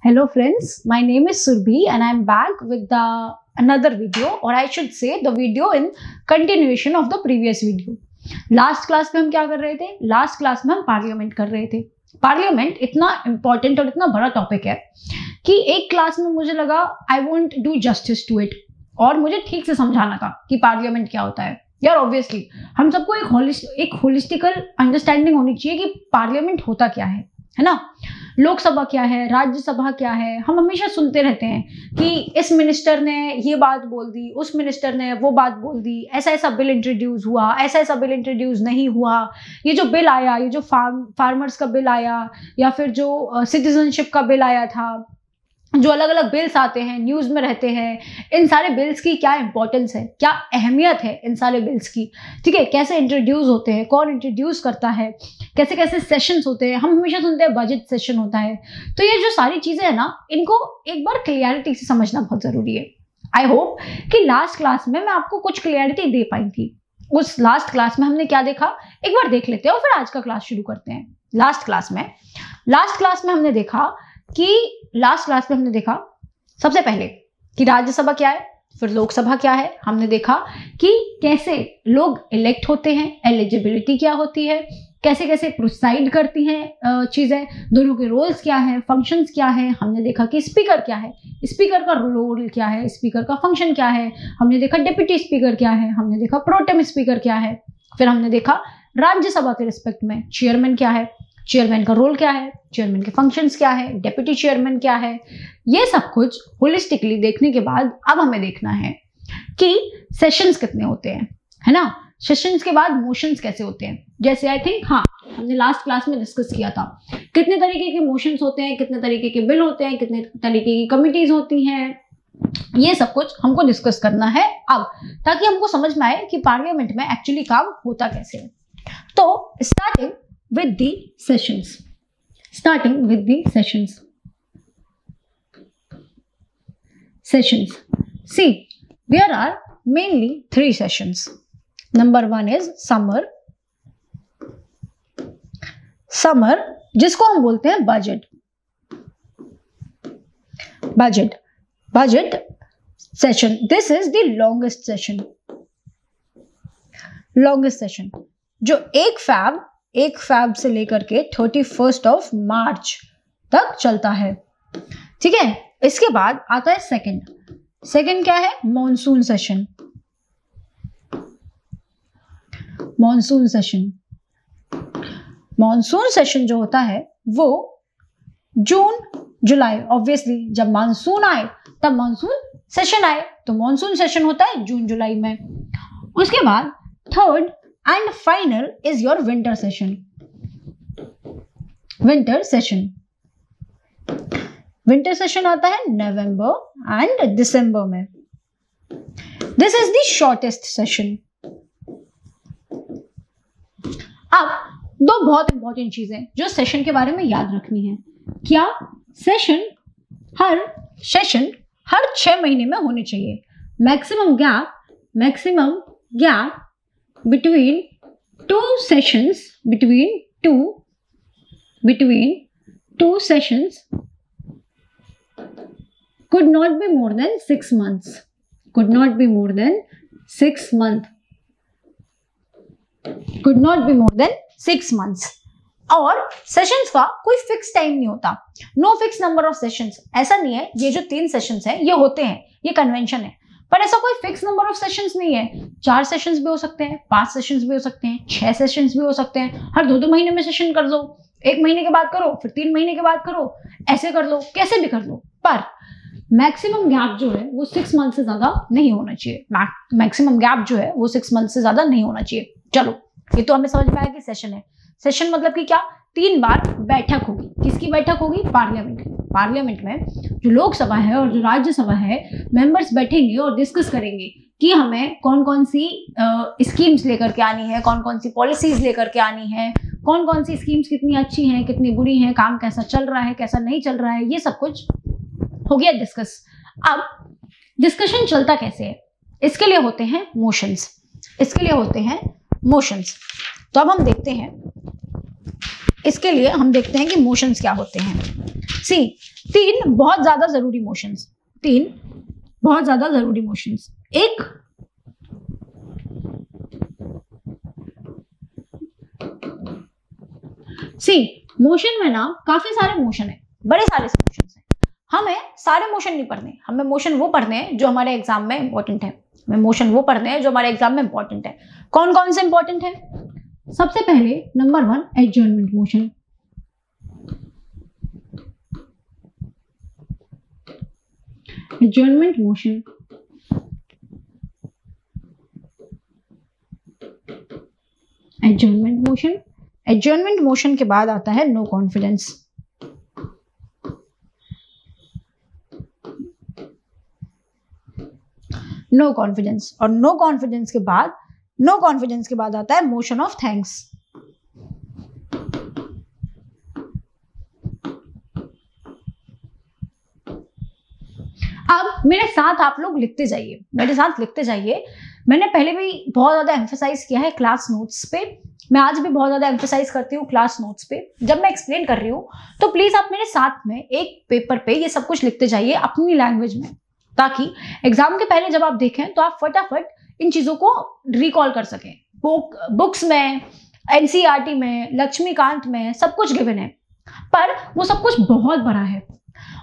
Hello friends, my name is Surbhi and I am back with another video, or I should say the video in continuation of the previous video. Last class में हम क्या कर रहे थे? Last class में हम parliament कर रहे थे. पार्लियामेंट इतना इंपॉर्टेंट और इतना बड़ा टॉपिक है कि एक क्लास में मुझे लगा I won't do justice to it और मुझे ठीक से समझाना था कि पार्लियामेंट क्या होता है. यार ऑब्वियसली हम सबको एक होलिस्टिकल अंडरस्टैंडिंग होनी चाहिए कि पार्लियामेंट होता क्या है ना. लोकसभा क्या है, राज्यसभा क्या है. हम हमेशा सुनते रहते हैं कि इस मिनिस्टर ने ये बात बोल दी, उस मिनिस्टर ने वो बात बोल दी, ऐसा ऐसा बिल इंट्रोड्यूस हुआ, ऐसा ऐसा बिल इंट्रोड्यूस नहीं हुआ, ये जो बिल आया, ये जो फार्मर्स का बिल आया या फिर जो सिटीजनशिप का बिल आया था, जो अलग अलग बिल्स आते हैं, न्यूज में रहते हैं, इन सारे बिल्स की क्या इंपॉर्टेंस है, क्या अहमियत है इन सारे बिल्स की. ठीक है, कैसे इंट्रोड्यूस होते हैं, कौन इंट्रोड्यूस करता है, कैसे कैसे सेशंस होते हैं. हम हमेशा सुनते हैं बजट सेशन होता है. तो ये जो सारी चीजें है ना, इनको एक बार क्लियरिटी से समझना बहुत जरूरी है. आई होप कि लास्ट क्लास में मैं आपको कुछ क्लियरिटी दे पाई थी. उस लास्ट क्लास में हमने क्या देखा, एक बार देख लेते हैं और फिर आज का क्लास शुरू करते हैं. लास्ट क्लास में हमने देखा सबसे पहले कि राज्यसभा क्या है, फिर लोकसभा क्या है. हमने देखा कि कैसे लोग इलेक्ट होते हैं, एलिजिबिलिटी क्या होती है, कैसे कैसे प्रोसाइड करती हैं चीजें, दोनों के रोल्स क्या है, फंक्शंस क्या है. हमने देखा कि स्पीकर क्या है, स्पीकर का रोल क्या है, स्पीकर का फंक्शन क्या है. हमने देखा डिप्टी स्पीकर क्या है, हमने देखा प्रोटेम स्पीकर क्या है. फिर हमने देखा राज्यसभा के रिस्पेक्ट में चेयरमैन क्या है, चेयरमैन का रोल क्या है, चेयरमैन के फंक्शंस क्या है, डेप्यूटी चेयरमैन क्या है. ये सब कुछ होलिस्टिकली देखने के बाद अब हमें देखना है कि सेशंस कितने होते हैं, है ना. सेशंस के बाद मोशंस कैसे होते हैं. जैसे आई थिंक हमने लास्ट क्लास में डिस्कस किया था कितने तरीके के मोशंस होते हैं, कितने तरीके के बिल होते हैं, कितने तरीके की कमिटीज होती हैं. ये सब कुछ हमको डिस्कस करना है अब, ताकि हमको समझ में आए कि पार्लियामेंट में एक्चुअली काम होता कैसे है. तो starting with the sessions. See, there are mainly 3 sessions. Number 1 is summer, जिसको हम बोलते हैं budget session. This is the longest session, जो 1 फैब से लेकर के 31 ऑफ मार्च तक चलता है. ठीक है, इसके बाद आता है सेकंड क्या है, मॉनसून सेशन जो होता है वो जून जुलाई. ऑब्वियसली जब मानसून आए तब मानसून सेशन आए, तो मॉनसून सेशन होता है जून जुलाई में. उसके बाद third and final is your winter session. Winter session आता है November and December में. This is the shortest session. अब 2 बहुत इंपॉर्टेंट चीजें जो सेशन के बारे में याद रखनी है. क्या सेशन हर 6 महीने में होने चाहिए. Maximum gap between 2 sessions could not be more than 6 months. और सेशंस का कोई फिक्स टाइम नहीं होता. No fix number of sessions. ऐसा नहीं है ये जो 3 सेशंस हैं ये होते हैं, ये कन्वेंशन है, पर ऐसा कोई फिक्स नंबर ऑफ सेशंस नहीं है. 4 सेशंस भी हो सकते हैं, 5 सेशंस भी हो सकते हैं, 6 सेशंस भी हो सकते हैं. हर 2 महीने में सेशन कर लो, 1 महीने के बाद करो, फिर 3 महीने के बाद करो, ऐसे कर लो, कैसे भी कर लो. पर मैक्सिमम गैप जो है वो 6 मंथ से ज्यादा नहीं होना चाहिए. मैक्सिमम गैप जो है वो 6 मंथ से ज्यादा नहीं होना चाहिए. चलो, ये तो हमें समझ में आया कि सेशन है. सेशन मतलब कि क्या, 3 बार बैठक होगी. किसकी बैठक होगी, पार्लियामेंट में जो लोकसभा है और जो राज्यसभा है, मेंबर्स बैठेंगे और डिस्कस करेंगे कि हमें कौन कौन सी स्कीम्स लेकर के आनी है, कौन कौन सी पॉलिसीज लेकर के आनी है, कौन कौन सी स्कीम्स कितनी अच्छी हैं, कितनी बुरी हैं, काम कैसा चल रहा है, कैसा नहीं चल रहा है. ये सब कुछ हो गया डिस्कस. अब डिस्कशन चलता कैसे है, इसके लिए होते हैं मोशंस. तो अब हम देखते हैं, इसके लिए हम देखते हैं कि मोशंस क्या होते हैं. सी, 3 बहुत ज्यादा जरूरी मोशंस, 3 बहुत ज्यादा जरूरी मोशंस। एक सी, मोशन में ना काफी सारे मोशन है, बड़े सारे मोशन है। हमें सारे मोशन नहीं पढ़ने, हमें मोशन वो पढ़ने हैं जो हमारे एग्जाम में इंपॉर्टेंट है। हमें मोशन वो पढ़ने हैं जो हमारे एग्जाम में इंपॉर्टेंट है। कौन कौन से इंपॉर्टेंट है? सबसे पहले number 1 adjournment motion. Adjournment motion, adjournment motion. Adjournment motion के बाद आता है नो कॉन्फिडेंस। नो कॉन्फिडेंस, और नो कॉन्फिडेंस के बाद आता है मोशन ऑफ थैंक्स। अब मेरे साथ आप लोग लिखते जाइए, मेरे साथ लिखते जाइए। मैंने पहले भी बहुत ज्यादा एम्फेसाइज किया है क्लास नोट्स पे, मैं आज भी बहुत ज्यादा एम्फेसाइज करती हूँ क्लास नोट्स पे। जब मैं एक्सप्लेन कर रही हूँ तो प्लीज आप मेरे साथ में एक पेपर पे ये सब कुछ लिखते जाइए अपनी लैंग्वेज में, ताकि एग्जाम के पहले जब आप देखें तो आप फटाफट इन चीजों को रिकॉल कर सकें। बुक्स में, एनसीईआरटी में, लक्ष्मीकांत में सब कुछ गिवन है, पर वो सब कुछ बहुत बड़ा है।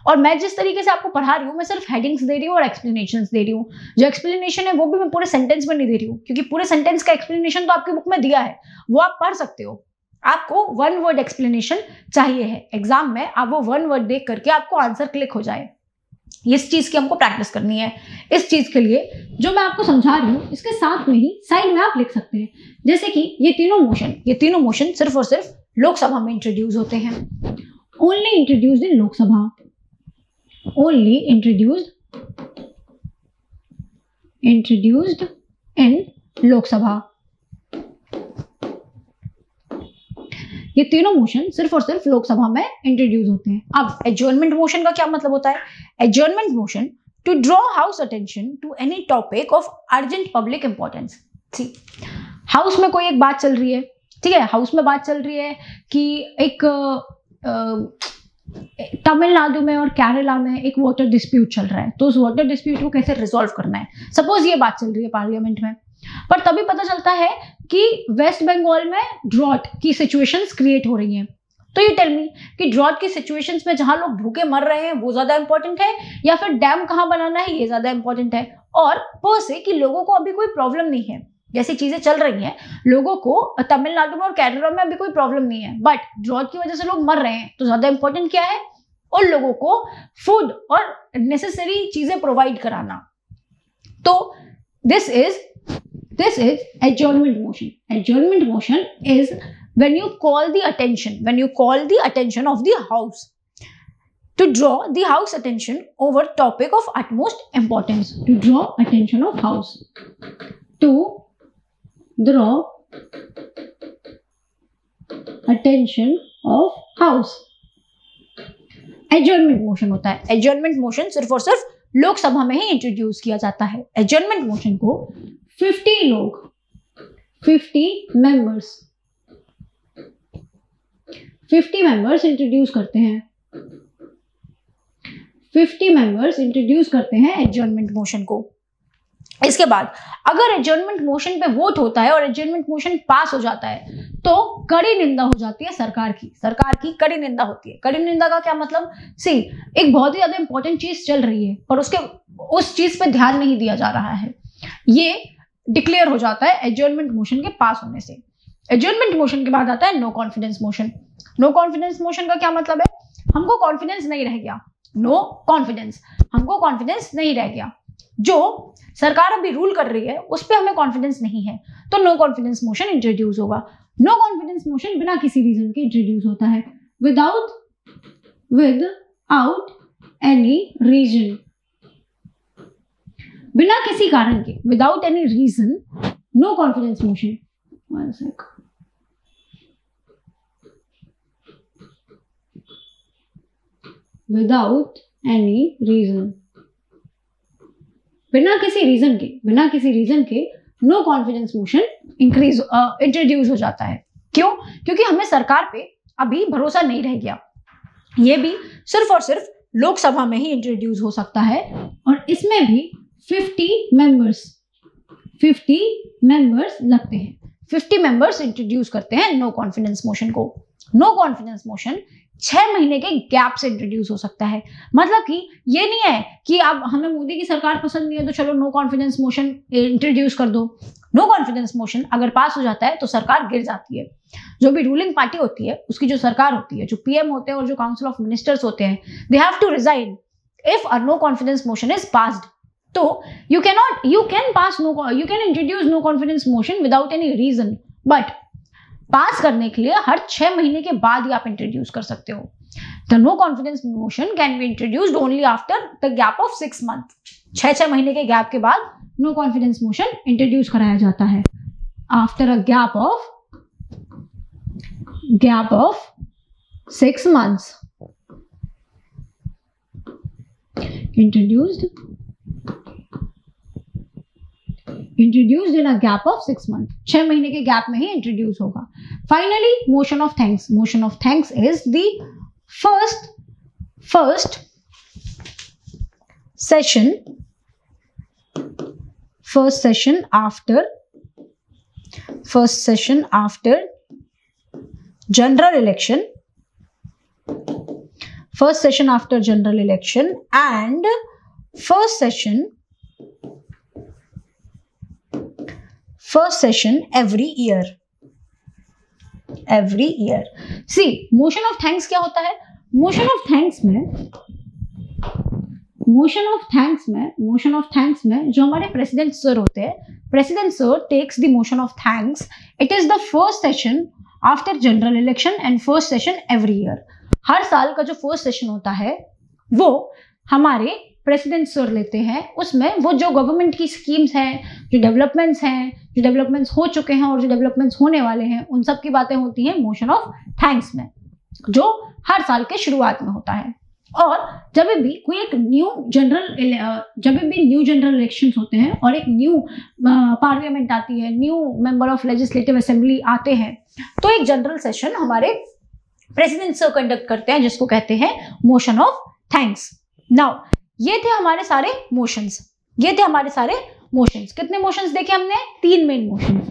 और मैं जिस तरीके से आपको पढ़ा रही हूँ, मैं सिर्फ हेडिंग्स दे रही हूँ और एक्सप्लेनेशंस दे रही हूँ। जो एक्सप्लेनेशन है वो भी मैं पूरे सेंटेंस में नहीं दे रही हूँ, क्योंकि पूरे सेंटेंस का एक्सप्लेनेशन तो आपकी बुक में दिया है, वो आप पढ़ सकते हो। आपको 1 वर्ड एक्सप्लेनेशन चाहिए है एग्जाम में, आप वो 1 वर्ड देख करके आपको आंसर क्लिक हो जाए। इस चीज की हमको प्रैक्टिस करनी है। इस चीज के लिए जो मैं आपको समझा रही हूँ इसके साथ में ही साइड में आप लिख सकते हैं, जैसे कि ये तीनों मोशन सिर्फ और सिर्फ लोकसभा में इंट्रोड्यूस होते हैं। Only introduced in Lok Sabha, only introduced in Lok Sabha. ये तीनों मोशन सिर्फ और सिर्फ लोकसभा में इंट्रोड्यूस होते हैं। अब एडजर्नमेंट मोशन का क्या मतलब होता है? Adjournment motion to draw house attention to any topic of urgent public importance. See, house में कोई एक बात चल रही है, ठीक है, हाउस में बात चल रही है कि एक तमिलनाडु में और केरला में एक वाटर डिस्प्यूट चल रहा है, तो उस वाटर डिस्प्यूट को कैसे रिजॉल्व करना है, सपोज ये बात चल रही है पार्लियामेंट में। पर तभी पता चलता है कि वेस्ट बंगाल में ड्रॉट की सिचुएशंस क्रिएट हो रही हैं। तो ये टेल मी कि ड्रॉट की सिचुएशंस में जहां लोग भूखे मर रहे हैं वो ज्यादा इंपॉर्टेंट है, या फिर डैम कहां बनाना है ये ज्यादा इंपॉर्टेंट है? और पर से कि लोगों को अभी कोई प्रॉब्लम नहीं है, जैसी चीजें चल रही हैं, लोगों को तमिलनाडु में और केरला में अभी कोई प्रॉब्लम नहीं है, बट ड्रॉट की वजह से लोग मर रहे हैं, तो ज्यादा इंपॉर्टेंट क्या है? उन लोगों को फूड और नेसेसरी चीजें प्रोवाइड कराना। तो this is adjournment motion. Adjournment motion is when you call the attention of the house to draw the house attention over topic of utmost importance. To draw attention of house. To draw attention of house. Adjournment motion होता है। Adjournment motion सिर्फ और सिर्फ लोकसभा में ही introduce किया जाता है। एडजर्नमेंट मोशन को 50 लोग, 50 मेंबर्स इंट्रोड्यूस करते हैं। 50 मेंबर्स इंट्रोड्यूस करते हैं एडजर्नमेंट मोशन को। इसके बाद अगर एडजर्नमेंट मोशन पे वोट होता है और एडजर्नमेंट मोशन पास हो जाता है तो कड़ी निंदा हो जाती है सरकार की कड़ी निंदा होती है। कड़ी निंदा का क्या मतलब? सी, एक बहुत ही ज्यादा इंपॉर्टेंट चीज चल रही है और उस चीज पे ध्यान नहीं दिया जा रहा है, ये डिक्लेयर हो जाता है एडजर्नमेंट मोशन के पास होने से। एडजर्नमेंट मोशन के बाद आता है no confidence motion. No confidence motion का क्या मतलब है? हमको कॉन्फिडेंस नहीं रह गया, नो कॉन्फिडेंस, हमको कॉन्फिडेंस नहीं रह गया, जो सरकार अभी रूल कर रही है उस पर हमें कॉन्फिडेंस नहीं है, तो नो कॉन्फिडेंस मोशन इंट्रोड्यूस होगा। नो कॉन्फिडेंस मोशन बिना किसी रीजन के इंट्रोड्यूस होता है, विदाउट एनी रीजन, बिना किसी कारण के, without any reason, no confidence motion. One sec, without any reason, बिना किसी रीजन के नो कॉन्फिडेंस मोशन इंट्रोड्यूस हो जाता है। क्यों? क्योंकि हमें सरकार पे अभी भरोसा नहीं रह गया। ये भी सिर्फ और सिर्फ लोकसभा में ही इंट्रोड्यूस हो सकता है और इसमें भी 50 मेंबर्स लगते हैं। 50 मेंबर्स इंट्रोड्यूस करते हैं नो कॉन्फिडेंस मोशन को। नो कॉन्फिडेंस मोशन 6 महीने के गैप से इंट्रोड्यूस हो सकता है। मतलब कि ये नहीं है कि अब हमें मोदी की सरकार पसंद नहीं है तो चलो नो कॉन्फिडेंस मोशन इंट्रोड्यूस कर दो। नो कॉन्फिडेंस मोशन अगर पास हो जाता है तो सरकार गिर जाती है। जो भी रूलिंग पार्टी होती है उसकी जो सरकार होती है, जो पीएम होते हैं और जो काउंसिल ऑफ मिनिस्टर्स होते हैं, they have to resign if a no confidence motion is passed. तो you can introduce no confidence motion without any reason, but पास करने के लिए हर 6 महीने के बाद ही आप इंट्रोड्यूस कर सकते हो। The no confidence motion can be introduced only after the gap of 6 months. 6 महीने के गैप के बाद नो कॉन्फिडेंस मोशन इंट्रोड्यूस कराया जाता है। After a gap of 6 months introduced in a gap of 6 months। 6 महीने के गैप में ही इंट्रोड्यूस होगा। Finally motion of thanks. Motion of thanks is the first session after general election and first session every year. See, motion of thanks क्या होता है? motion of thanks में जो हमारे प्रेसिडेंट सर होते हैं, president sir takes the motion of thanks. It is the first session after general election and first session every year. हर साल का जो फर्स्ट सेशन होता है वो हमारे प्रेसिडेंट सर लेते हैं। उसमें वो जो गवर्नमेंट की स्कीम्स हैं, जो डेवलपमेंट्स हो चुके हैं और जो डेवलपमेंट्स होने वाले हैं, उन सब की बातें होती हैं मोशन ऑफ थैंक्स में, जो हर साल के शुरुआत में होता है। और जब भी कोई एक न्यू जनरल इलेक्शंस होते हैं और एक न्यू पार्लियामेंट आती है, new member of legislative assembly आते हैं, तो एक जनरल सेशन हमारे प्रेसिडेंट सर कंडक्ट करते हैं, जिसको कहते हैं मोशन ऑफ थैंक्स। नाउ ये थे हमारे सारे मोशंस। कितने मोशंस देखे हमने? 3 मेन मोशंस।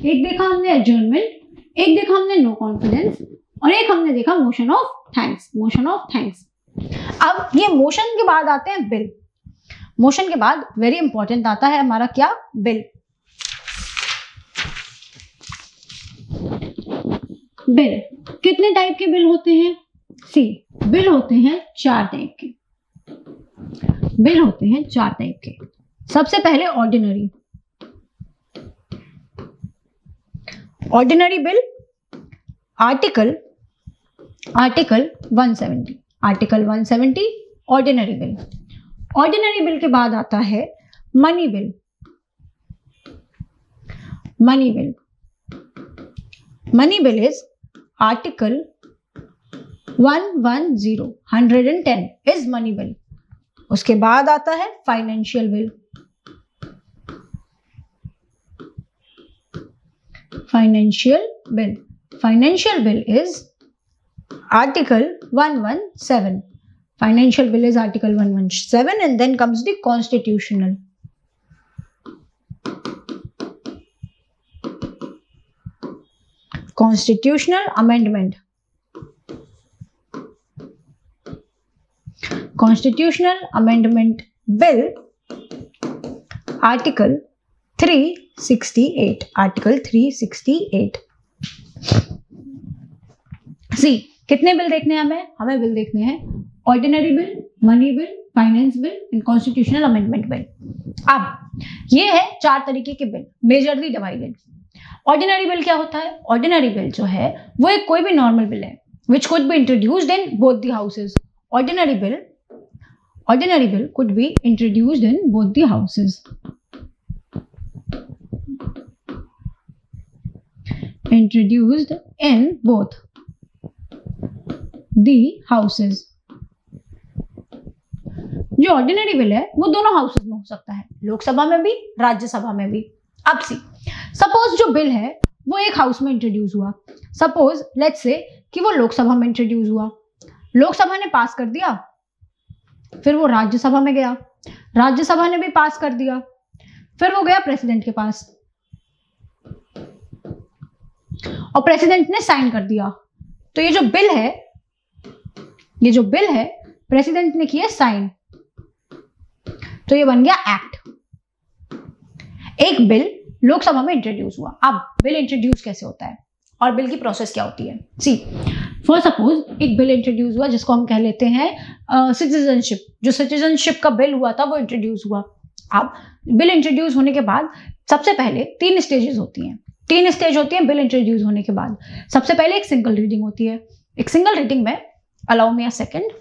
एक देखा हमने एडजर्नमेंट, एक देखा हमने नो कॉन्फिडेंस और एक हमने देखा मोशन ऑफ थैंक्स। अब ये मोशन के बाद आते हैं बिल। मोशन के बाद वेरी इंपॉर्टेंट आता है हमारा क्या? बिल। बिल कितने टाइप के बिल होते हैं? बिल होते हैं 4 टाइप के। सबसे पहले ordinary bill, article 170 ordinary bill के बाद आता है money bill. Money bill is article 110 is money bill. उसके बाद आता है financial bill. Financial bill is article 117। Financial bill is article 117 and then comes the constitutional. Constitutional amendment. Constitutional Amendment Bill, Article 368। कितने bill देखने हैं हमें bill देखने हैं ordinary bill, money bill, finance bill and constitutional amendment bill. अब ये है 4 तरीके के bill, majorly divided. Ordinary bill क्या होता है? ऑर्डिनरी बिल जो है वो एक कोई भी नॉर्मल बिल है which could be introduced in both the houses. Ordinary bill could be introduced in both the houses. जो ऑर्डिनरी बिल है वो दोनों हाउसेज में हो सकता है, लोकसभा में भी, राज्यसभा में भी। अब सपोज जो बिल है वो एक हाउस में इंट्रोड्यूस हुआ, सपोज लेट्स से कि वो लोकसभा में इंट्रोड्यूस हुआ, लोकसभा ने पास कर दिया, फिर वो राज्यसभा में गया, राज्यसभा ने भी पास कर दिया, फिर वो गया प्रेसिडेंट के पास और प्रेसिडेंट ने साइन कर दिया। तो ये जो बिल है प्रेसिडेंट ने किया साइन, तो ये बन गया एक्ट। एक बिल लोकसभा में इंट्रोड्यूस हुआ। अब बिल इंट्रोड्यूस कैसे होता है और बिल की प्रोसेस क्या होती है? सी फॉर सपोज एक बिल इंट्रोड्यूस हुआ जिसको हम कह लेते हैं सिटीजनशिप। जो सिटीजनशिप का बिल हुआ था वो इंट्रोड्यूस हुआ। अब बिल इंट्रोड्यूस होने के बाद सबसे पहले 3 स्टेजेस होती हैं। 3 स्टेज होती हैं बिल इंट्रोड्यूस होने के बाद। सबसे पहले एक सिंगल रीडिंग होती है। एक सिंगल रीडिंग में, अलाउ मी अ सेकेंड,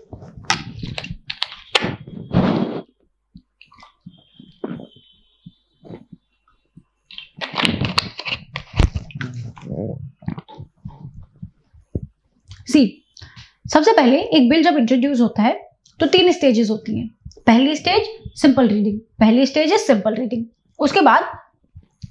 सबसे पहले एक बिल जब इंट्रोड्यूस होता है तो 3 स्टेजेस होती हैं। पहली स्टेज सिंपल रीडिंग, पहली स्टेज है सिंपल रीडिंग। उसके बाद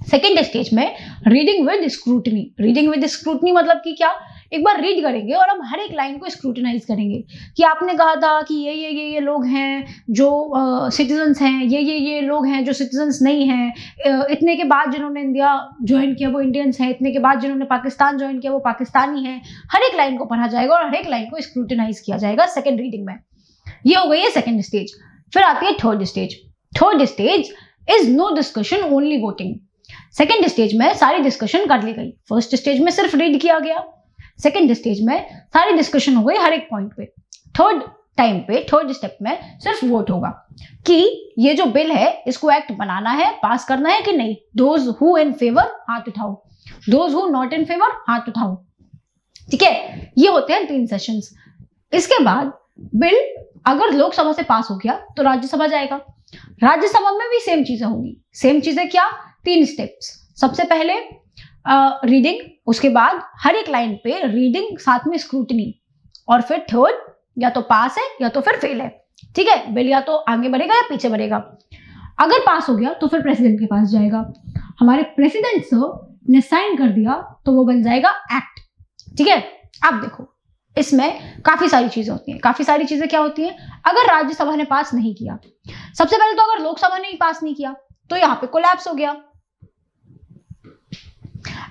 सेकेंड स्टेज में reading with scrutiny. Reading with scrutiny मतलब कि क्या, एक बार रीड करेंगे और हम हर एक लाइन को स्क्रूटनाइज करेंगे कि आपने कहा था कि ये लोग हैं जो सिटीजन्स हैं, ये लोग हैं जो सिटीजन्स नहीं हैं, इतने के बाद जिन्होंने इंडिया ज्वाइन किया वो इंडियंस हैं, इतने के बाद जिन्होंने पाकिस्तान ज्वाइन किया वो पाकिस्तानी हैं। हर एक लाइन को पढ़ा जाएगा और हर एक लाइन को स्क्रूटनाइज किया जाएगा सेकेंड रीडिंग में। ये हो गई है सेकेंड स्टेज। फिर आती है third stage. Third stage is no discussion only voting. Second stage में सारी डिस्कशन कर ली गई। फर्स्ट स्टेज में सिर्फ रीड किया गया, सेकेंड स्टेज में सारी डिस्कशन हो गई हर एक पॉइंट पे। थर्ड टाइम पे, थर्ड स्टेप में सिर्फ वोट होगा कि ये जो बिल है इसको एक्ट बनाना है, पास करना है कि नहीं। दोज हु इन फेवर हाथ उठाओ, those who not in favour हाथ उठाओ। ठीक है, ये होते हैं 3 सेशंस। इसके बाद बिल अगर लोकसभा से पास हो गया तो राज्यसभा जाएगा। राज्यसभा में भी सेम चीजें होंगी। सेम चीजें क्या, 3 स्टेप्स। सबसे पहले रीडिंग, उसके बाद हर एक लाइन पे रीडिंग साथ में स्क्रूटनी, और फिर थर्ड या तो पास है या तो फिर फेल है। ठीक है, बिल या तो आगे बढ़ेगा या पीछे बढ़ेगा। अगर पास हो गया तो फिर प्रेसिडेंट के पास जाएगा। हमारे प्रेसिडेंट सर ने साइन कर दिया तो वो बन जाएगा एक्ट। ठीक है, अब देखो इसमें काफी सारी चीजें होती हैं। काफी सारी चीजें क्या होती हैं, अगर राज्यसभा ने पास नहीं किया, सबसे पहले तो अगर लोकसभा ने ही पास नहीं किया तो यहाँ पे कोलैप्स हो गया।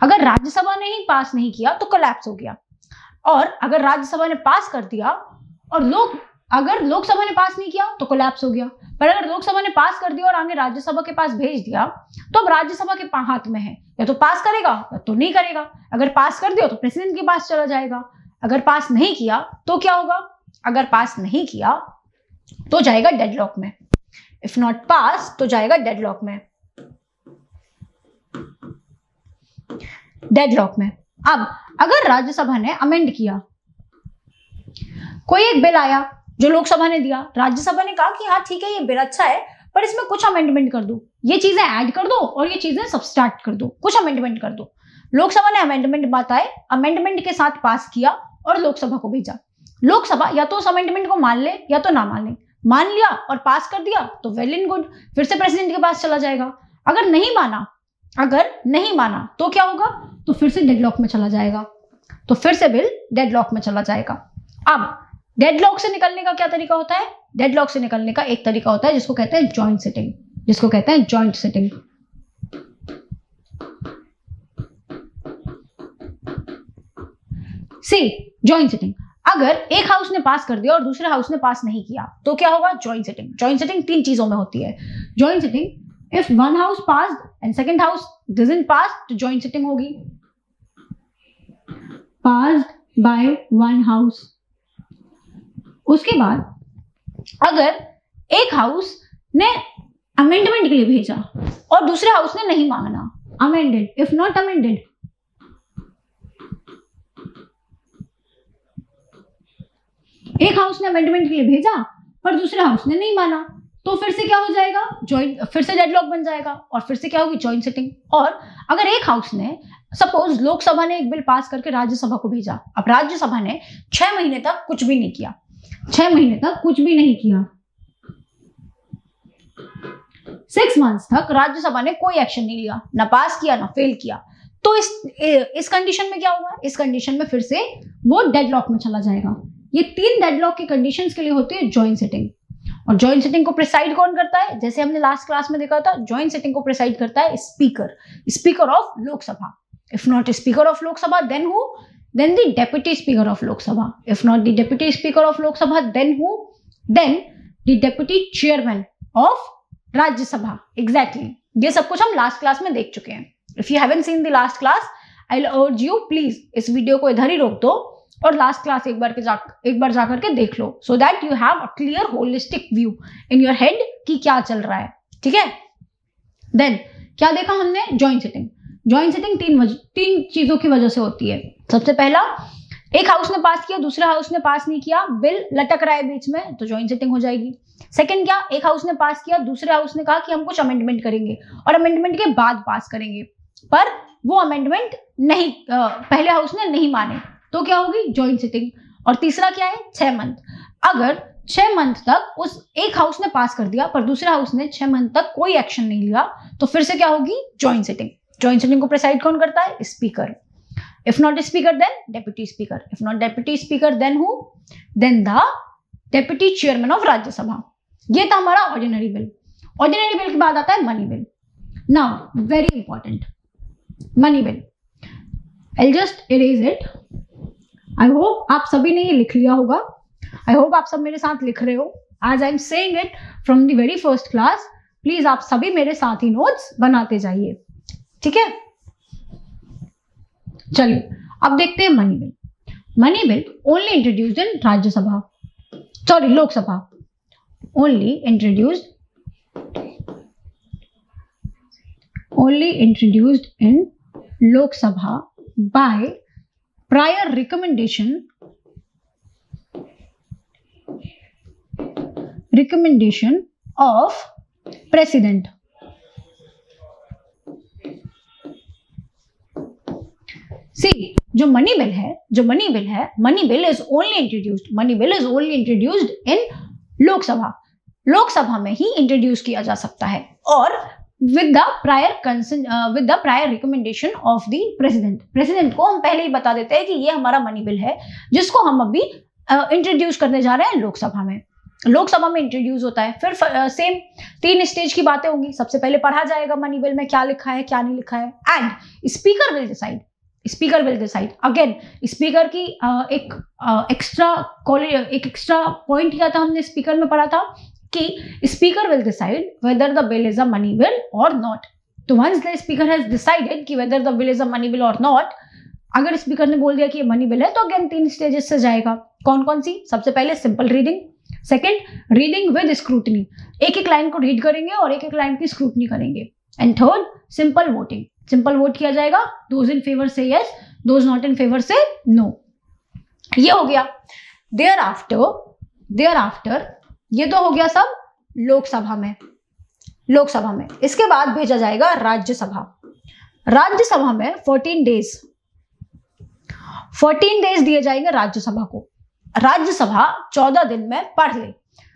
अगर राज्यसभा ने ही पास नहीं किया तो कोलैप्स हो गया। और अगर राज्यसभा ने पास कर दिया और अगर लोकसभा ने पास नहीं किया तो कोलैप्स हो गया। पर अगर लोकसभा ने पास कर दिया और आगे राज्यसभा के पास भेज दिया तो अब राज्यसभा के हाथ में है, या तो पास करेगा या तो नहीं करेगा। अगर पास कर दिया तो प्रेसिडेंट के पास चला जाएगा। अगर पास नहीं किया तो क्या होगा, अगर पास नहीं किया तो जाएगा डेडलॉक में। इफ नॉट पास तो जाएगा डेडलॉक में। डेडलॉक में। अब अगर राज्यसभा ने अमेंड किया, कोई एक बिल आया जो लोकसभा ने दिया, राज्यसभा ने कहा कि हाँ ठीक है ये बिल अच्छा है पर इसमें कुछ अमेंडमेंट कर दो, ये चीजें ऐड कर दो और ये चीजें सब्सट्रैक्ट कर दो, कुछ अमेंडमेंट कर दो। लोकसभा ने अमेंडमेंट बताए, अमेंडमेंट के साथ पास किया और लोकसभा को भेजा। लोकसभा या तो उस अमेंडमेंट को मान ले या तो ना मान ले। मान लिया और पास कर दिया तो वेल एंड गुड, फिर से प्रेसिडेंट के पास चला जाएगा। अगर नहीं माना तो क्या होगा, तो फिर से डेडलॉक में चला जाएगा। तो फिर से बिल डेडलॉक में चला जाएगा। अब डेडलॉक से निकलने का क्या तरीका होता है, डेडलॉक से निकलने का एक तरीका होता है जिसको कहते हैं जॉइंट सिटिंग, जिसको कहते हैं जॉइंट सिटिंग। सी जॉइंट सिटिंग, अगर एक हाउस ने पास कर दिया और दूसरे हाउस ने पास नहीं किया तो क्या होगा, जॉइंट सिटिंग। जॉइंट सिटिंग 3 चीजों में होती है। Joint sitting, if one house passed and second house doesn't pass तो जॉइंट सिटिंग होगी। Passed by one house. उसके बाद अगर एक हाउस ने अमेंडमेंट के लिए भेजा और दूसरे हाउस ने नहीं मांगना, अमेंडेड, इफ नॉट अमेंडेड, एक हाउस ने अमेंडमेंट के लिए भेजा पर दूसरे हाउस ने नहीं माना तो फिर से क्या हो जाएगा, जॉइंट, फिर से डेडलॉक बन जाएगा और फिर से क्या होगी, जॉइंट सिटिंग। और अगर एक हाउस ने, सपोज लोकसभा ने एक बिल पास करके राज्यसभा को भेजा, अब राज्यसभा ने 6 महीने तक कुछ भी नहीं किया, 6 महीने तक कुछ भी नहीं किया, 6 मंथ्स तक राज्यसभा ने कोई एक्शन नहीं लिया, ना पास किया ना फेल किया, तो इस कंडीशन में क्या होगा, इस कंडीशन में फिर से वो डेडलॉक में चला जाएगा। ये 3 डेडलॉक की कंडीशंस के लिए होती है जॉइंट सिटिंग। और जॉइंट सिटिंग को प्रिसाइड कौन करता है? जैसे हमने लास्ट क्लास में देखा था, जॉइंट सिटिंग को प्रिसाइड करता है speaker, speaker of Lok Sabha. If not speaker of Lok Sabha then who? Then the deputy speaker of Lok Sabha. If not the deputy speaker of Lok Sabha then who? Then the deputy chairman of Rajya Sabha. Exactly, ये सब कुछ हम last class में देख चुके हैं। If you haven't seen the last class, I will urge you please इस video को इधर ही रोक दो और लास्ट क्लास एक बार जाकर के देख लो, so that you have a clear holistic view in your head कि क्या चल रहा है। ठीक है, देन क्या देखा हमने? Joint sitting. जॉइंट सिटिंग 3 चीजों की वजह से होती है। सबसे पहला, एक हाउस ने पास किया, दूसरे हाउस ने पास नहीं किया, बिल लटक रहा है बीच में, तो जॉइंट सिटिंग हो जाएगी। सेकंड क्या, एक हाउस ने पास किया, दूसरे हाउस ने कहा कि हम कुछ अमेंडमेंट करेंगे और अमेंडमेंट के बाद पास करेंगे, पर वो अमेंडमेंट नहीं, पहले हाउस ने नहीं माने, तो क्या होगी? Joint sitting. और तीसरा क्या है? 6 मंथ। अगर 6 मंथ तक उस एक हाउस ने पास कर दिया पर दूसरे हाउस ने 6 मंथ तक कोई एक्शन नहीं लिया, तो फिर से क्या होगी? Joint sitting. जॉइंट सिटिंग को प्रिसाइड कौन करता है? Speaker. If not speaker then deputy speaker. If not deputy speaker then who? Then the deputy chairman of Rajya Sabha. ये था हमारा ऑर्डिनरी बिल। ऑर्डिनरी बिल के बाद आता है money bill. Now very important, money bill. I just erase it. I hope आप सभी ने ये लिख लिया होगा। आई होप आप सब मेरे साथ लिख रहे हो। आज I am saying it from the very first class. Please आप सभी मेरे साथ ही नोट्स बनाते जाइए। ठीक है, चलिए अब देखते हैं money bill. Money bill only introduced in Rajya Sabha, sorry Lok Sabha, only introduced in Lok Sabha by prior recommendation of president। See, जो मनी बिल है, money bill is only introduced in Lok Sabha. Lok Sabha में ही इंट्रोड्यूस किया जा सकता है और with the prior recommendation of the president को हम पहले ही बता देते हैं कि ये हमारा मनी बिल है जिसको हम अभी इंट्रोड्यूस करने जा रहे हैं लोकसभा में। लोकसभा में इंट्रोड्यूस होता है, फिर सेम 3 स्टेज की बातें होंगी। सबसे पहले पढ़ा जाएगा मनी बिल में क्या लिखा है क्या नहीं लिखा है, and speaker will decide. Again speaker की एक एक्स्ट्रा पॉइंट किया था हमने, स्पीकर में पढ़ा था कि speaker will decide whether the bill is a money bill or not. तो once the speaker has decided कि whether the bill is a money bill or not, अगर स्पीकर ने बोल दिया कि ये मनी बिल है तो अगेन 3 स्टेजेस से जाएगा। कौन कौन सी? सबसे पहले simple reading, second reading with scrutiny, एक लाइन को रीड करेंगे और एक लाइन की स्क्रूटनी करेंगे, and third simple voting. Simple vote किया जाएगा, दोज इन फेवर से yes, those not in favour से नो। ये हो गया। देयर आफ्टर ये तो हो गया सब लोकसभा में। इसके बाद भेजा जाएगा राज्यसभा में 14 डेज दिए जाएंगे राज्यसभा को। राज्यसभा 14 दिन में पढ़ ले।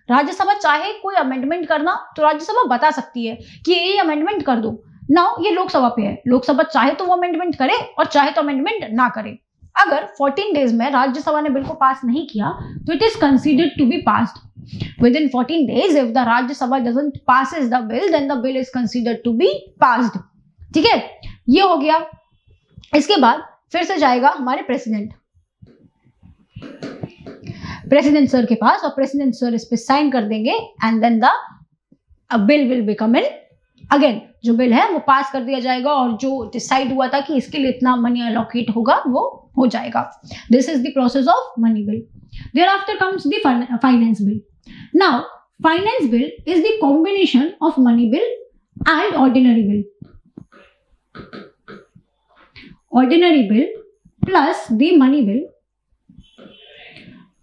राज्यसभा चाहे कोई अमेंडमेंट करना तो राज्यसभा बता सकती है कि ये अमेंडमेंट कर दो। नाउ ये लोकसभा पे है, लोकसभा चाहे तो वो अमेंडमेंट करे और चाहे तो अमेंडमेंट ना करे। अगर 14 डेज में राज्यसभा ने बिल को पास नहीं किया तो it is considered to be passed. Within 14 days, if the Rajya Sabha doesn't passes the bill, then the bill is considered to be passed। ठीक है, ये हो गया। इसके बाद फिर से जाएगा हमारे प्रेसिडेंट सर के पास और प्रेसिडेंट सर इस पे साइन कर देंगे, and then the bill will become in. Again जो बिल है वो पास कर दिया जाएगा और जो डिसाइड हुआ था कि इसके लिए इतना मनी एलोकेट होगा वो हो जाएगा। This is the process of money bill. Thereafter comes the finance bill. Now, finance bill is the combination of money bill and ordinary bill. Ordinary bill plus the money bill.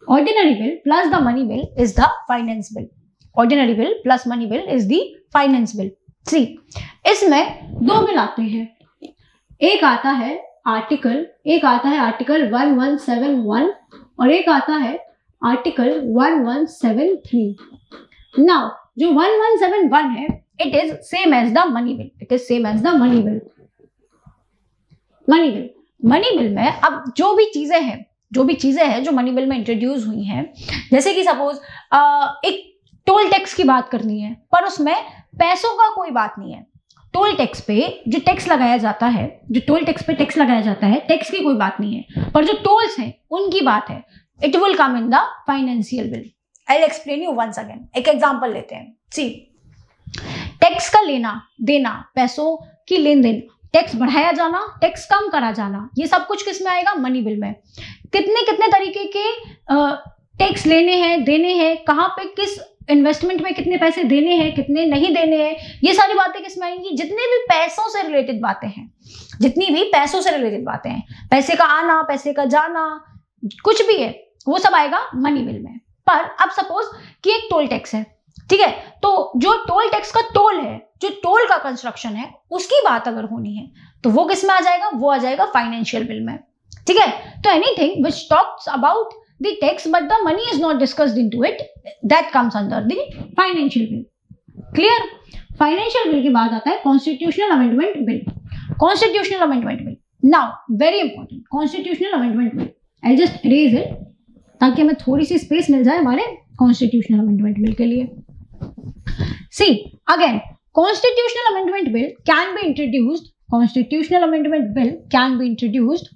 Ordinary bill plus the money bill is the finance bill. Ordinary bill plus money bill is the finance bill. See, इसमें 2 bill आते हैं। एक आता है article 1171 और एक आता है आर्टिकल 1173। नाउ जो 1171 है, it is same as the money bill. Money bill में अब जो भी चीजें हैं जो भी चीजें हैं जो मनी बिल में इंट्रोड्यूस हुई हैं, जैसे कि सपोज एक टोल टैक्स की बात करनी है, पर उसमें पैसों का कोई बात नहीं है। टोल टैक्स पे जो टैक्स लगाया जाता है, जो टोल टैक्स पे टैक्स लगाया जाता है, टैक्स की कोई बात नहीं है, पर जो टोल्स हैं उनकी बात है। It will come in the financial bill. I will explain you once again. एक एग्जांपल लेते हैं। सी, टैक्स का लेना देना, पैसों की लेन देन, टैक्स बढ़ाया जाना, टैक्स कम करा जाना, ये सब कुछ किस में आएगा? मनी बिल में। कितने कितने तरीके के टैक्स लेने हैं, देने हैं, कहाँ पे किस इन्वेस्टमेंट में कितने पैसे देने हैं, कितने नहीं देने हैं, ये सारी बातें किस में आएंगी? जितने भी पैसों से रिलेटेड बातें हैं, जितनी भी पैसों से रिलेटेड बातें हैं, पैसे का आना, पैसे का जाना, कुछ भी है, वो सब आएगा मनी बिल में। पर अब सपोज कि एक टोल टैक्स है, ठीक है, तो जो टोल टैक्स का टोल है, जो टोल का कंस्ट्रक्शन है, उसकी बात अगर होनी है तो वो किस में आ जाएगा? वो आ जाएगा फाइनेंशियल बिल में। ठीक है, तो anything which talks about the tax but the money is not discussed into it, that comes under the financial bill. Clear? Financial bill के बाद आता है constitutional amendment bill. Constitutional amendment bill. Now very important, constitutional amendment bill. I'll just erase it ताकि हमें थोड़ी सी space मिल जाए हमारे constitutional amendment bill के लिए. See again, constitutional amendment bill can be introduced. Constitutional amendment bill can be introduced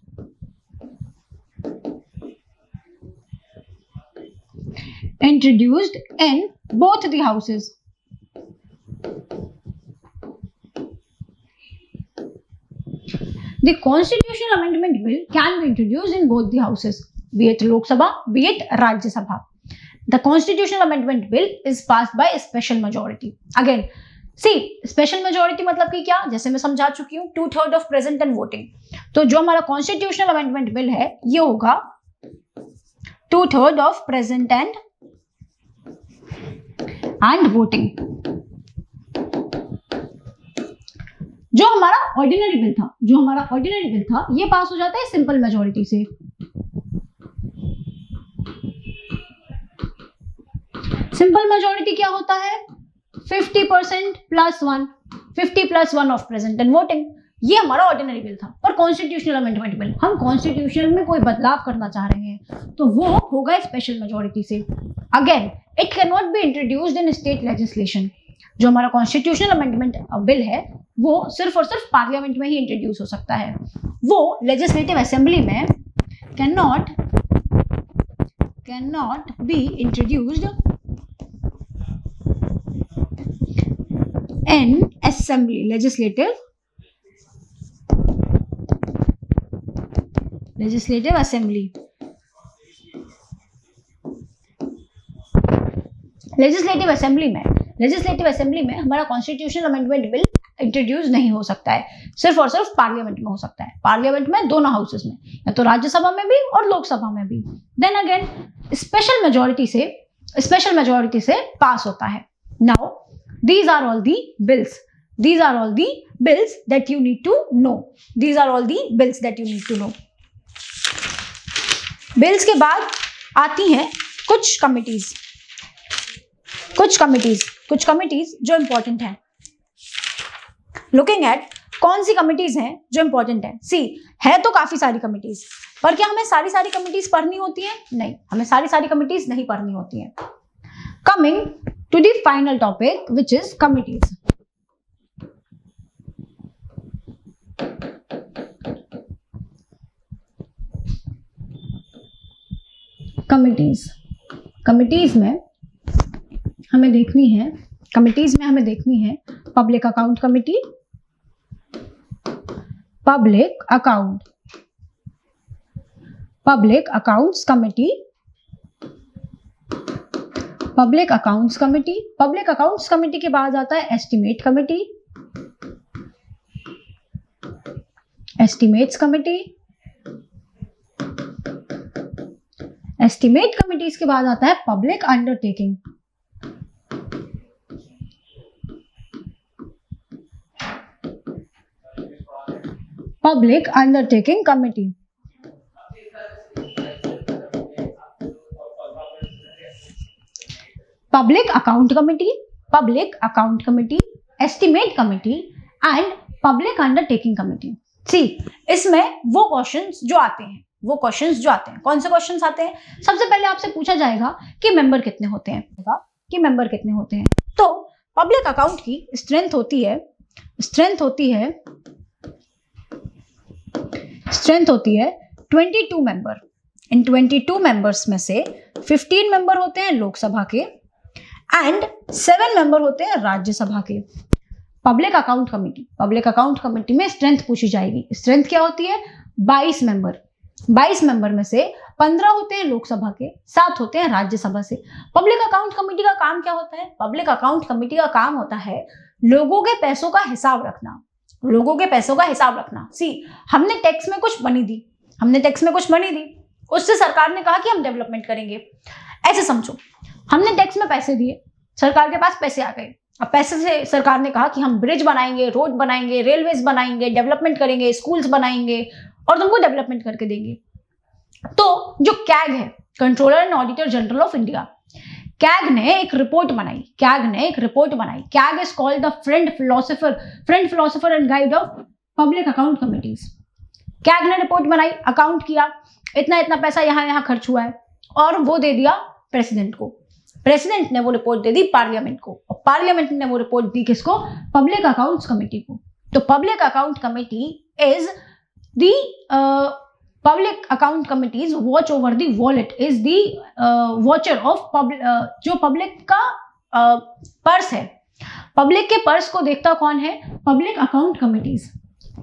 in both the houses. The constitutional amendment bill can be introduced in both the houses, be it Lok Sabha, be it Rajya Sabha. The constitutional amendment bill is passed by a special majority. Again, see, special majority मतलब कि क्या? जैसे मैं समझा चुकी हूँ, 2/3 of present and voting. तो जो हमारा constitutional amendment bill है, ये होगा 2/3 of present and वोटिंग। जो हमारा ऑर्डिनरी बिल था, ये पास हो जाता है सिंपल मेजॉरिटी से। सिंपल मेजॉरिटी क्या होता है? 50% + 1, 50 + 1 ऑफ प्रेजेंट एंड वोटिंग। ये हमारा ऑर्डिनरी बिल था। पर कॉन्स्टिट्यूशनल अमेंडमेंट बिल, हम कॉन्स्टिट्यूशन में कोई बदलाव करना चाह रहे हैं तो वो होगा स्पेशल मेजॉरिटी से। Again, it can not be introduced in state legislation. जो हमारा कॉन्स्टिट्यूशनल अमेंडमेंट बिल है वो सिर्फ और सिर्फ पार्लियामेंट में ही इंट्रोड्यूस हो सकता है। वो लेजिस्लेटिव असेंबली में can not be introduced in assembly, legislative assembly. Legislative assembly में हमारा कॉन्स्टिट्यूशनल अमेंडमेंट बिल इंट्रोड्यूस नहीं हो सकता है, सिर्फ और सिर्फ पार्लियामेंट में हो सकता है। पार्लियामेंट में दोनों हाउसेस में, या तो राज्यसभा में भी और लोकसभा में भी। देन अगेन स्पेशल मेजॉरिटी से पास होता है। Now these are all the bills that you need to know. Bills के बाद आती हैं कुछ कमिटीज जो इंपॉर्टेंट है। लुकिंग एट कौन सी कमिटीज हैं जो इंपॉर्टेंट है। सी, है तो काफी सारी कमिटीज, पर क्या हमें सारी कमिटीज पढ़नी होती हैं? नहीं, हमें सारी कमिटीज नहीं पढ़नी होती हैं। Coming to the final topic which is committees. Committees में हमें देखनी है public account committee, public accounts committee, public accounts committee के बाद आता है एस्टिमेट्स कमिटी। एस्टिमेट कमिटीज के बाद आता है public undertaking. Committee. Public account committee, estimate committee and public undertaking committee. See, इसमें वो क्वेश्चंस जो आते हैं वो क्वेश्चंस जो आते हैं, कौन से क्वेश्चंस आते हैं? सबसे पहले आपसे पूछा जाएगा कि मेंबर कितने होते हैं, मेंबर कितने होते हैं। तो पब्लिक अकाउंट की स्ट्रेंथ होती है 22 मेंबर। इन 22 मेंबर्स में से 15 मेंबर होते हैं लोकसभा के एंड 7 मेंबर होते हैं राज्यसभा के। पब्लिक अकाउंट कमेटी में स्ट्रेंथ पूछी जाएगी। स्ट्रेंथ क्या होती है? 22 मेंबर में से 15 होते हैं लोकसभा के, 7 होते हैं राज्यसभा से। पब्लिक अकाउंट कमेटी का काम क्या होता है? पब्लिक अकाउंट कमेटी का काम होता है लोगों के पैसों का हिसाब रखना। सी, हमने टैक्स में कुछ मनी दी, उससे सरकार ने कहा कि हम डेवलपमेंट करेंगे। ऐसे समझो, हमने टैक्स में पैसे दिए, सरकार के पास पैसे आ गए। अब पैसे से सरकार ने कहा कि हम ब्रिज बनाएंगे, रोड बनाएंगे, रेलवेज बनाएंगे, डेवलपमेंट करेंगे, स्कूल्स बनाएंगे और तुमको डेवलपमेंट करके देंगे। तो जो कैग है, controller and auditor general of India, CAG ने एक रिपोर्ट बनाई। CAG is called the friend philosopher and guide of public account committees. CAG ने रिपोर्ट बनाई, अकाउंट किया, इतना पैसा यहाँ खर्च हुआ है और वो दे दिया प्रेसिडेंट को। प्रेसिडेंट ने वो रिपोर्ट दे दी पार्लियामेंट को और पार्लियामेंट ने वो रिपोर्ट दी किसको? पब्लिक अकाउंट्स कमेटी को। तो public account committee is the public account committees watch over the wallet, is the watcher of जो पब्लिक का पर्स है। पब्लिक के पर्स को देखता कौन है? Public account committees.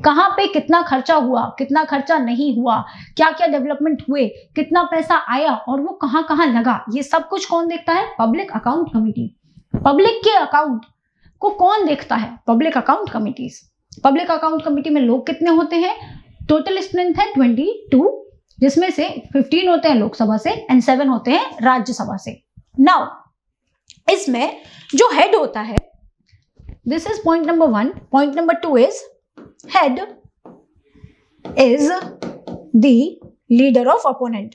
कहाँ पे कितना खर्चा हुआ, कितना खर्चा नहीं हुआ, क्या क्या डेवलपमेंट हुए, कितना पैसा आया और वो कहाँ लगा, ये सब कुछ कौन देखता है? Public account committee. पब्लिक के अकाउंट को कौन देखता है? Public account committees. Public account committee में लोग कितने होते हैं? टोटल स्ट्रेंथ है 22, जिसमें से 15 होते हैं लोकसभा से एंड 7 होते हैं राज्यसभा से। नाउ इसमें जो हेड होता है, this is point number 1। Point number 2 is head is the leader of opponent.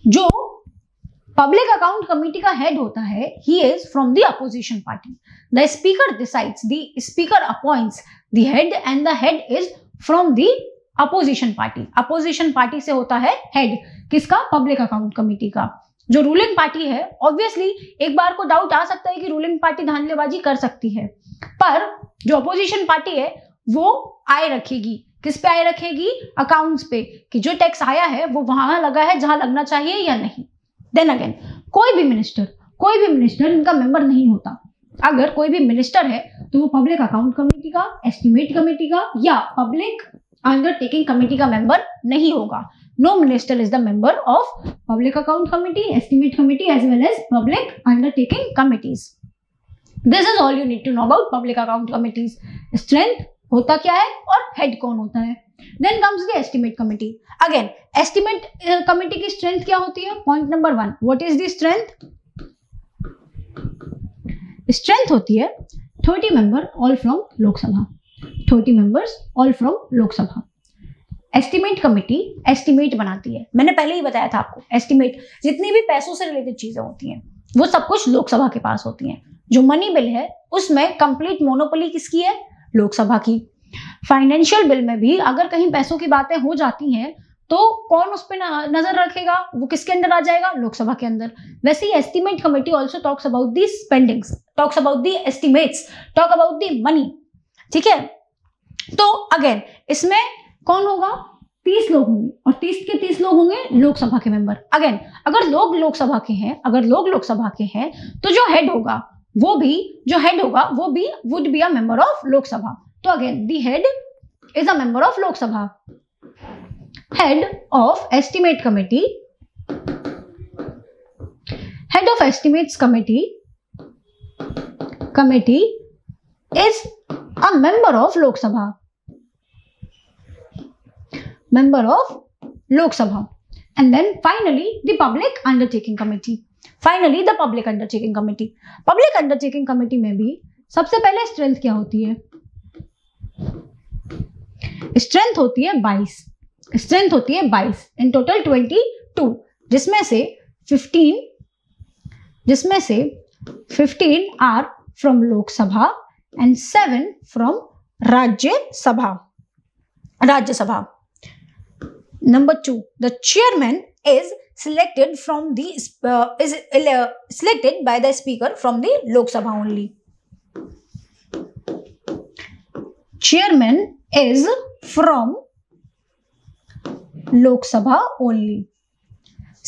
जो पब्लिक अकाउंट कमेटी का हेड होता है, he is from the opposition party. The speaker decides, the speaker appoints the head and the head is from the opposition party से होता है head. किसका? Public account committee का। जो रूलिंग पार्टी है, ऑब्वियसली एक बार को डाउट आ सकता है कि रूलिंग पार्टी धांधलेबाजी कर सकती है, पर जो अपोजिशन पार्टी है वो आय रखेगी। किस पे आय रखेगी? अकाउंट्स पे, कि जो टैक्स आया है वो वहां लगा है जहां लगना चाहिए या नहीं। देन अगेन, कोई भी मिनिस्टर इनका मेंबर नहीं होता। अगर कोई भी मिनिस्टर है तो वो पब्लिक अकाउंट कमेटी का, एस्टिमेट कमेटी का या पब्लिक अंडरटेकिंग कमेटी का मेंबर नहीं होगा। No minister is the member of public account committee, estimate committee as well as public undertaking committees. This is all you need to know about public account committees. Strength होता क्या है और head कौन होता है। Then comes the estimate committee. Again, estimate committee की strength क्या होती है? Point number 1, what is the strength? Strength होती है 30 member all from Lok Sabha. 30 members all from Lok Sabha. Estimate committee estimate बनाती है। मैंने पहले ही बताया था आपको, एस्टिमेट जितनी भी पैसों से रिलेटेड चीजें होती हैं वो सब कुछ लोकसभा के पास होती हैं। जो मनी बिल है उसमें कंप्लीट मोनोपोली किसकी है? लोकसभा की। फाइनेंशियल बिल में भी अगर कहीं पैसों की बातें हो जाती हैं तो कौन उस पर नजर रखेगा? वो किसके अंदर आ जाएगा? लोकसभा के अंदर। वैसे ही estimate committee also talks about the spendings, talks about the estimates, talk about the money. ठीक है, तो अगेन इसमें कौन होगा? 30 लोग होंगे और 30 के 30 लोग होंगे लोकसभा के मेंबर। अगेन, अगर लोग लोकसभा के हैं तो जो हेड होगा वो भी would be a member of Lok Sabha. तो again the head is a member of Lok Sabha. Head of estimate committee, head of estimates committee is a member of Lok Sabha. And then finally the public undertaking committee. Public undertaking committee में भी सबसे पहले strength क्या होती है? Strength होती है 22 इन total 22, जिसमें से 15 जिसमें से 15 are from Lok Sabha and 7 from Rajya Sabha. Number 2, the chairman is selected by the speaker from the Lok Sabha only. Chairman is from Lok Sabha only.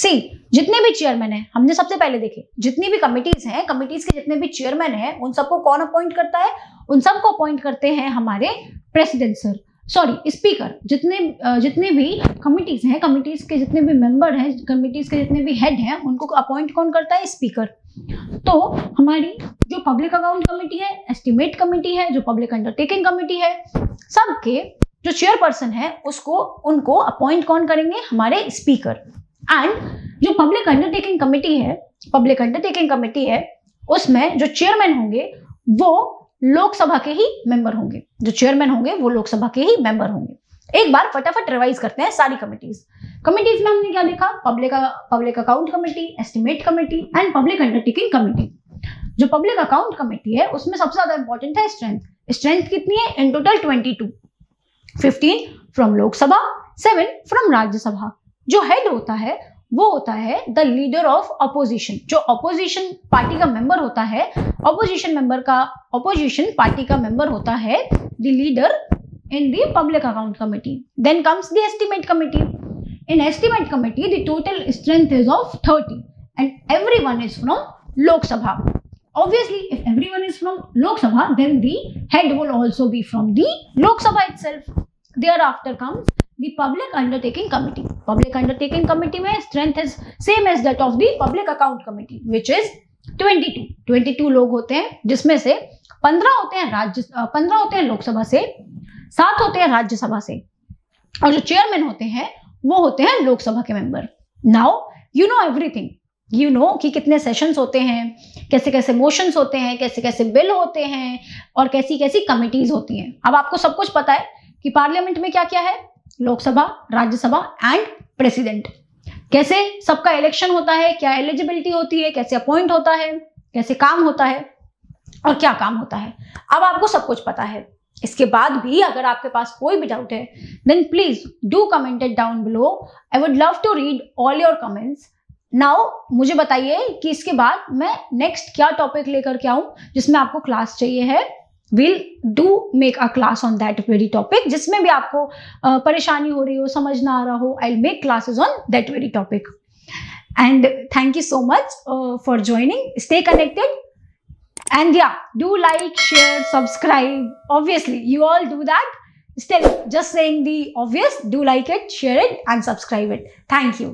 See, जितने भी चेयरमैन हैं, हमने सबसे पहले देखे, जितनी भी कमिटीज हैं, कमिटीज के जितने भी चेयरमैन हैं, उन सबको कौन अपॉइंट करता है? उन सबको अपॉइंट करते हैं हमारे प्रेसिडेंट सर, सॉरी स्पीकर। जितने भी कमिटीज हैं, कमिटीज के जितने भी मेंबर हैं, कमिटीज के जितने भी हेड हैं, उनको अपॉइंट कौन करता है? स्पीकर। तो हमारी जो पब्लिक अकाउंट कमेटी है, एस्टिमेट कमेटी है, जो पब्लिक अंडरटेकिंग कमेटी है, सबके जो चेयरपर्सन है उनको अपॉइंट कौन करेंगे? हमारे स्पीकर। एंड जो पब्लिक अंडरटेकिंग कमेटी है उसमें जो चेयरमैन होंगे वो लोकसभा के ही मेंबर होंगे। जो चेयरमैन होंगे वो लोकसभा के ही मेंबर होंगे। एक बार फटाफट रिवाइज करते हैं सारी कमिटीज में हमने क्या देखा? Public account committee, estimate committee and public undertaking committee. जो पब्लिक अकाउंट कमेटी है उसमें सबसे ज्यादा इंपॉर्टेंट है स्ट्रेंथ कितनी है? In total 22, 15 from Lok Sabha, 7 from Rajya Sabha. जो हेड होता है वो होता है द लीडर ऑफ अपोजिशन। जो अपोजिशन पार्टी का मेंबर होता है, अपोजिशन पार्टी का मेंबर होता है the leader in the public account committee. Then comes the estimate committee. In estimate committee the total strength is of 30 and everyone is from Lok Sabha. Obviously, if everyone is from Lok Sabha, then the head will also be from the Lok Sabha itself. Thereafter comes the Public Undertaking Committee. Public Undertaking Committee में strength is same as that of the Public Account Committee, which is 22. 22 लोग होते हैं, जिसमें से 15 होते हैं लोकसभा से, 7 होते हैं राज्यसभा से, और जो चेयरमैन होते हैं वो होते हैं लोकसभा के member. Now you know everything. You know कि कितने सेशंस होते हैं, कैसे कैसे मोशंस होते हैं, कैसे कैसे बिल होते हैं, और कैसी कैसी कमिटीज होती हैं। अब आपको सब कुछ पता है कि पार्लियामेंट में क्या क्या है? Lok Sabha, Rajya Sabha and president. कैसे सबका इलेक्शन होता है, क्या एलिजिबिलिटी होती है, कैसे अपॉइंट होता है, कैसे काम होता है और क्या काम होता है। अब आपको सब कुछ पता है। इसके बाद भी अगर आपके पास कोई भी डाउट है then please do comment it down below. I would love to read all your comments. Now मुझे बताइए कि इसके बाद मैं नेक्स्ट क्या टॉपिक लेकर के आऊं जिसमें आपको क्लास चाहिए है। Will do make a class on that very topic. जिसमें भी आपको परेशानी हो रही हो, समझ ना आ रहा हो, I will make classes on that very topic. And thank you so much for joining. Stay connected and yeah, do like, share, subscribe. Obviously you all do that. Still just saying the obvious, do like it, share it and subscribe it. Thank you.